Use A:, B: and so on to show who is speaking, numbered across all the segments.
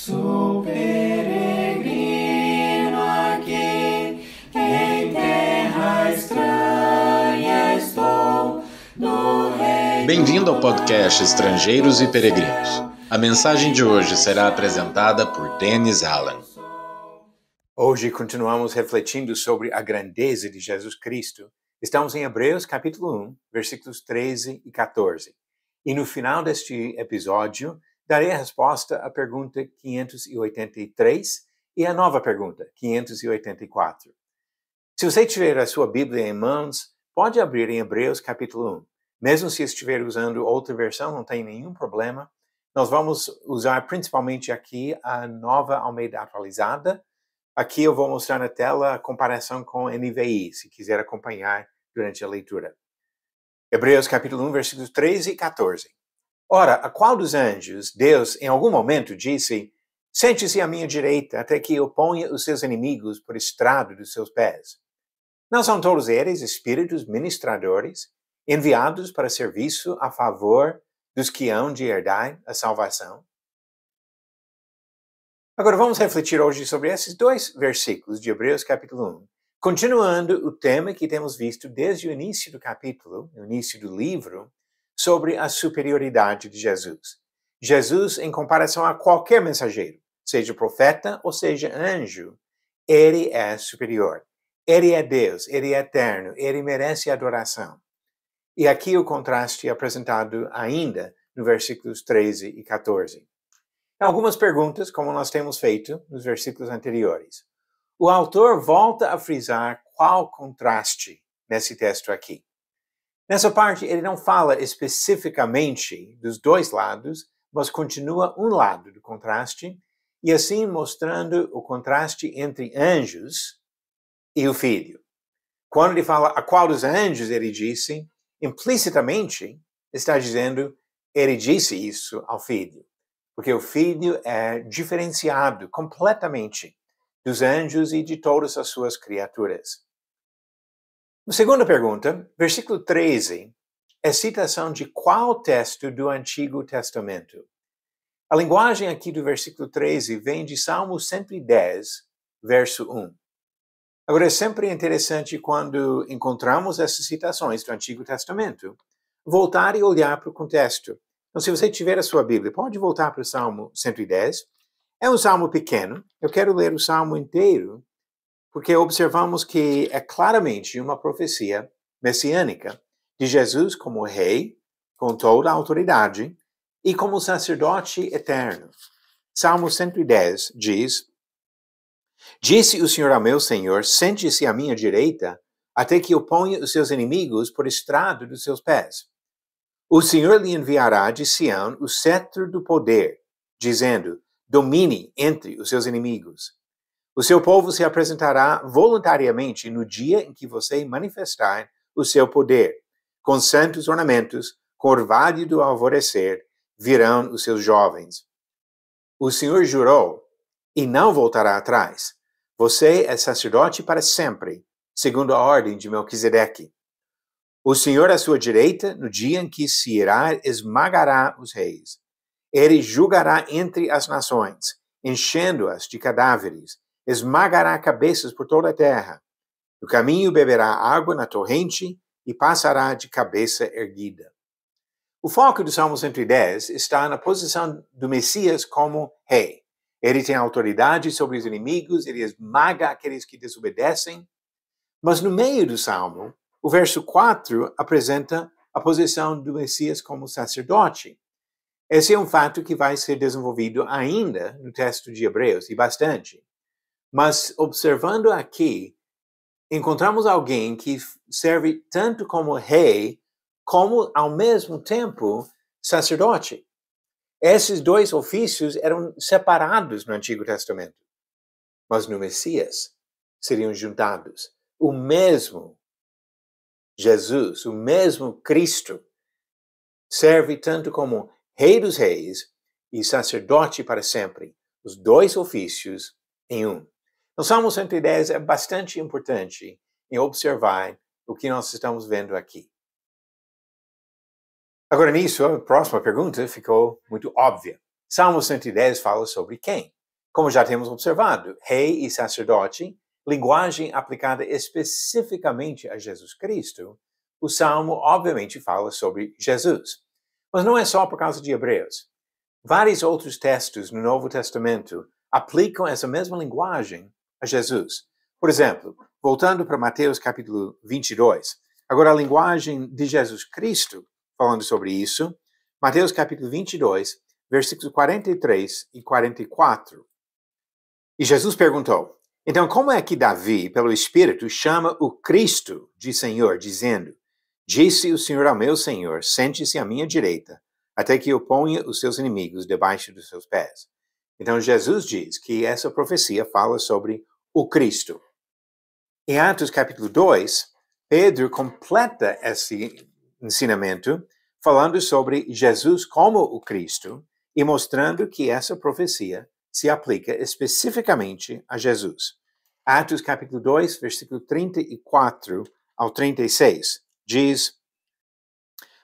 A: Sou peregrino aqui, em terra estranha estou, no reino.
B: Bem-vindo ao podcast Estrangeiros e Peregrinos. A mensagem de hoje será apresentada por Dennis Allen.
C: Hoje continuamos refletindo sobre a grandeza de Jesus Cristo. Estamos em Hebreus capítulo 1, versículos 13 e 14. E no final deste episódio, darei a resposta à pergunta 583 e a nova pergunta 584. Se você tiver a sua Bíblia em mãos, pode abrir em Hebreus capítulo 1. Mesmo se estiver usando outra versão, não tem nenhum problema. Nós vamos usar principalmente aqui a nova Almeida atualizada. Aqui eu vou mostrar na tela a comparação com a NVI, se quiser acompanhar durante a leitura. Hebreus capítulo 1, versículos 13 e 14. Ora, a qual dos anjos Deus em algum momento disse: sente-se à minha direita, até que eu ponha os seus inimigos por estrado dos seus pés? Não são todos eles espíritos ministradores, enviados para serviço a favor dos que hão de herdar a salvação? Agora vamos refletir hoje sobre esses dois versículos de Hebreus capítulo 1, continuando o tema que temos visto desde o início do capítulo, no início do livro, sobre a superioridade de Jesus. Jesus, em comparação a qualquer mensageiro, seja profeta ou seja anjo, ele é superior. Ele é Deus, ele é eterno, ele merece adoração. E aqui o contraste é apresentado ainda no versículos 13 e 14. Algumas perguntas, como nós temos feito nos versículos anteriores. O autor volta a frisar qual contraste nesse texto aqui. Nessa parte, ele não fala especificamente dos dois lados, mas continua um lado do contraste, e assim mostrando o contraste entre anjos e o Filho. Quando ele fala a qual dos anjos ele disse, implicitamente está dizendo ele disse isso ao Filho. Porque o Filho é diferenciado completamente dos anjos e de todas as suas criaturas. A segunda pergunta, versículo 13, é citação de qual texto do Antigo Testamento? A linguagem aqui do versículo 13 vem de Salmo 110, verso 1. Agora, é sempre interessante quando encontramos essas citações do Antigo Testamento, voltar e olhar para o contexto. Então, se você tiver a sua Bíblia, pode voltar para o Salmo 110. É um salmo pequeno. Eu quero ler o salmo inteiro, porque observamos que é claramente uma profecia messiânica de Jesus como rei, com toda a autoridade, e como sacerdote eterno. Salmo 110 diz: disse o Senhor ao meu Senhor, sente-se à minha direita, até que eu ponha os seus inimigos por estrado dos seus pés. O Senhor lhe enviará de Sião o cetro do poder, dizendo: domine entre os seus inimigos. O seu povo se apresentará voluntariamente no dia em que você manifestar o seu poder. Com santos ornamentos, com orvalho do alvorecer, virão os seus jovens. O Senhor jurou e não voltará atrás. Você é sacerdote para sempre, segundo a ordem de Melquisedeque. O Senhor à sua direita, no dia em que se irá, esmagará os reis. Ele julgará entre as nações, enchendo-as de cadáveres, esmagará cabeças por toda a terra. No caminho beberá água na torrente e passará de cabeça erguida. O foco do Salmo 110 está na posição do Messias como rei. Ele tem autoridade sobre os inimigos, ele esmaga aqueles que desobedecem. Mas no meio do Salmo, o verso 4 apresenta a posição do Messias como sacerdote. Esse é um fato que vai ser desenvolvido ainda no texto de Hebreus, e bastante. Mas observando aqui, encontramos alguém que serve tanto como rei, como ao mesmo tempo sacerdote. Esses dois ofícios eram separados no Antigo Testamento. Mas no Messias seriam juntados. O mesmo Jesus, o mesmo Cristo, serve tanto como Rei dos Reis e sacerdote para sempre. Os dois ofícios em um. No Salmo 110 é bastante importante em observar o que nós estamos vendo aqui. Agora nisso, a próxima pergunta ficou muito óbvia. Salmo 110 fala sobre quem? Como já temos observado, rei e sacerdote, linguagem aplicada especificamente a Jesus Cristo, o Salmo obviamente fala sobre Jesus. Mas não é só por causa de Hebreus. Vários outros textos no Novo Testamento aplicam essa mesma linguagem a Jesus. Por exemplo, voltando para Mateus capítulo 22, agora a linguagem de Jesus Cristo, falando sobre isso, Mateus capítulo 22, versículos 43 e 44. E Jesus perguntou, então como é que Davi, pelo Espírito, chama o Cristo de Senhor, dizendo, disse o Senhor ao meu Senhor, sente-se à minha direita, até que eu ponha os seus inimigos debaixo dos seus pés. Então Jesus diz que essa profecia fala sobre o Cristo. Em Atos capítulo 2, Pedro completa esse ensinamento falando sobre Jesus como o Cristo e mostrando que essa profecia se aplica especificamente a Jesus. Atos capítulo 2, versículo 34 ao 36, diz,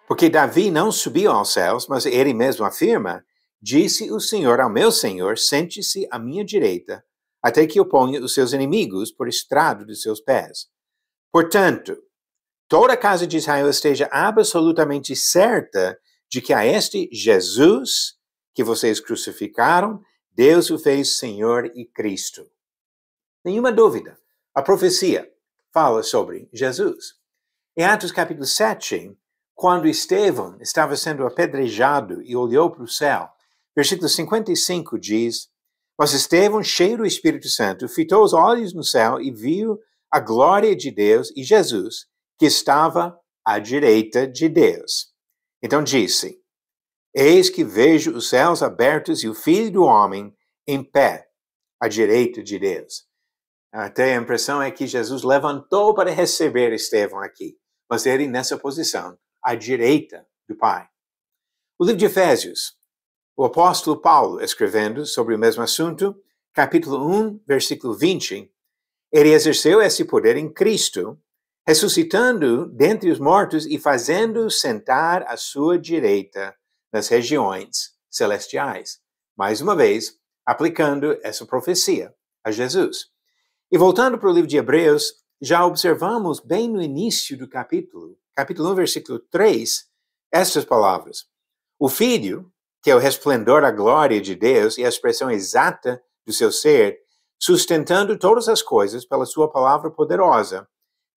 C: porque Davi não subiu aos céus, mas ele mesmo afirma, disse o Senhor ao meu Senhor, sente-se à minha direita, até que eu ponha os seus inimigos por estrado dos seus pés. Portanto, toda a casa de Israel esteja absolutamente certa de que a este Jesus que vocês crucificaram, Deus o fez Senhor e Cristo. Nenhuma dúvida, a profecia fala sobre Jesus. Em Atos capítulo 7, quando Estevão estava sendo apedrejado e olhou para o céu, versículo 55 diz, mas Estevão, cheio do Espírito Santo, fitou os olhos no céu e viu a glória de Deus e Jesus, que estava à direita de Deus. Então disse, eis que vejo os céus abertos e o Filho do Homem em pé, à direita de Deus. Até a impressão é que Jesus levantou para receber Estevão aqui, mas ele nessa posição, à direita do Pai. O livro de Efésios, o apóstolo Paulo, escrevendo sobre o mesmo assunto, capítulo 1, versículo 20, ele exerceu esse poder em Cristo, ressuscitando dentre os mortos e fazendo sentar à sua direita nas regiões celestiais. Mais uma vez, aplicando essa profecia a Jesus. E voltando para o livro de Hebreus, já observamos bem no início do capítulo 1, versículo 3, estas palavras. O Filho, que é o resplendor da glória de Deus e a expressão exata do seu ser, sustentando todas as coisas pela sua palavra poderosa,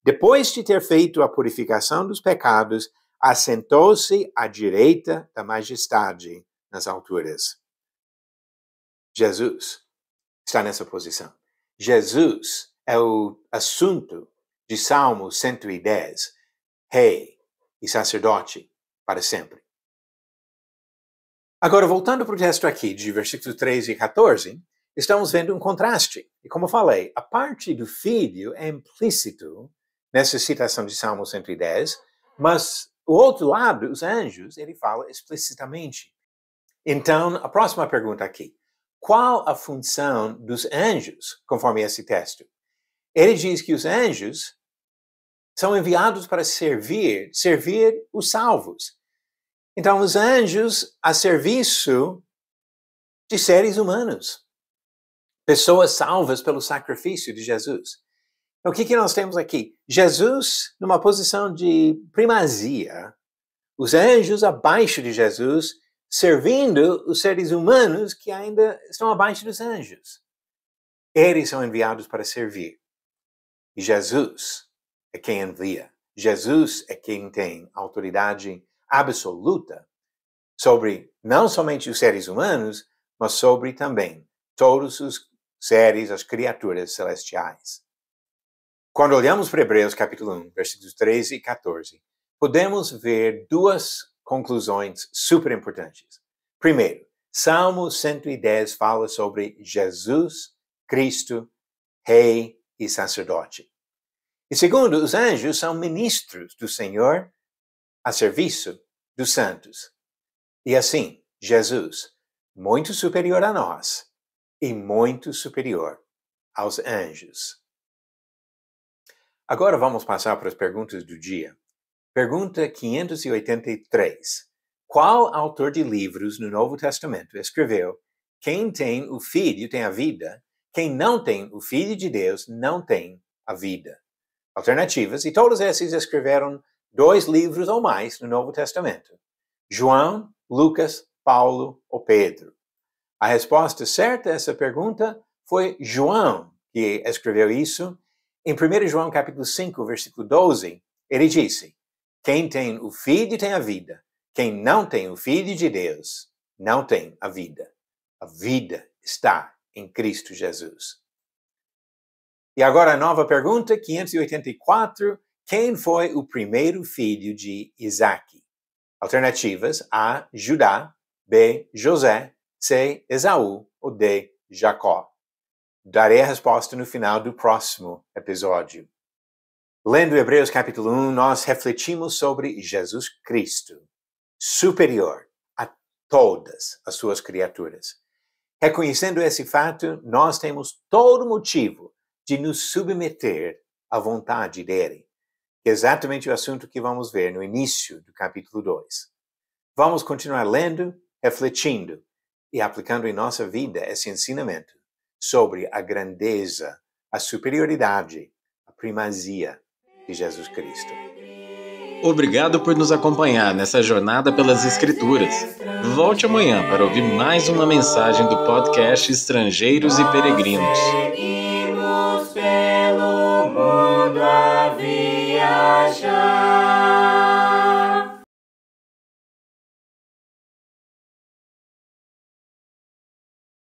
C: depois de ter feito a purificação dos pecados, assentou-se à direita da majestade nas alturas. Jesus está nessa posição. Jesus é o assunto de Salmo 110, rei e sacerdote para sempre. Agora, voltando para o texto aqui, de versículos 13 e 14, estamos vendo um contraste. E como falei, a parte do Filho é implícito nessa citação de Salmo 110, mas o outro lado, os anjos, ele fala explicitamente. Então, a próxima pergunta aqui. Qual a função dos anjos, conforme esse texto? Ele diz que os anjos são enviados para servir os salvos. Então, os anjos a serviço de seres humanos, pessoas salvas pelo sacrifício de Jesus. Então, o que nós temos aqui? Jesus numa posição de primazia, os anjos abaixo de Jesus, servindo os seres humanos que ainda estão abaixo dos anjos. Eles são enviados para servir. E Jesus é quem envia. Jesus é quem tem autoridade absoluta sobre não somente os seres humanos, mas sobre também todos os seres, as criaturas celestiais. Quando olhamos para Hebreus capítulo 1, versículos 13 e 14, podemos ver duas conclusões super importantes. Primeiro, Salmo 110 fala sobre Jesus, Cristo, Rei e sacerdote. E segundo, os anjos são ministros do Senhor a serviço dos santos. E assim, Jesus, muito superior a nós e muito superior aos anjos. Agora vamos passar para as perguntas do dia. Pergunta 583. Qual autor de livros no Novo Testamento escreveu quem tem o Filho tem a vida, quem não tem o Filho de Deus não tem a vida. Alternativas, e todos esses escreveram 2 livros ou mais no Novo Testamento. João, Lucas, Paulo ou Pedro. A resposta certa a essa pergunta foi João, que escreveu isso. Em 1 João capítulo 5, versículo 12, ele disse: quem tem o Filho tem a vida, quem não tem o Filho de Deus não tem a vida. A vida está em Cristo Jesus. E agora a nova pergunta, 584, quem foi o primeiro filho de Isaque? Alternativas: A, Judá, B, José, C, Esaú ou D, Jacó. Darei a resposta no final do próximo episódio. Lendo Hebreus capítulo 1, nós refletimos sobre Jesus Cristo, superior a todas as suas criaturas. Reconhecendo esse fato, nós temos todo motivo de nos submeter à vontade dele, que é exatamente o assunto que vamos ver no início do capítulo 2. Vamos continuar lendo, refletindo e aplicando em nossa vida esse ensinamento sobre a grandeza, a superioridade, a primazia de Jesus Cristo.
B: Obrigado por nos acompanhar nessa jornada pelas Escrituras. Volte amanhã para ouvir mais uma mensagem do podcast Estrangeiros e Peregrinos.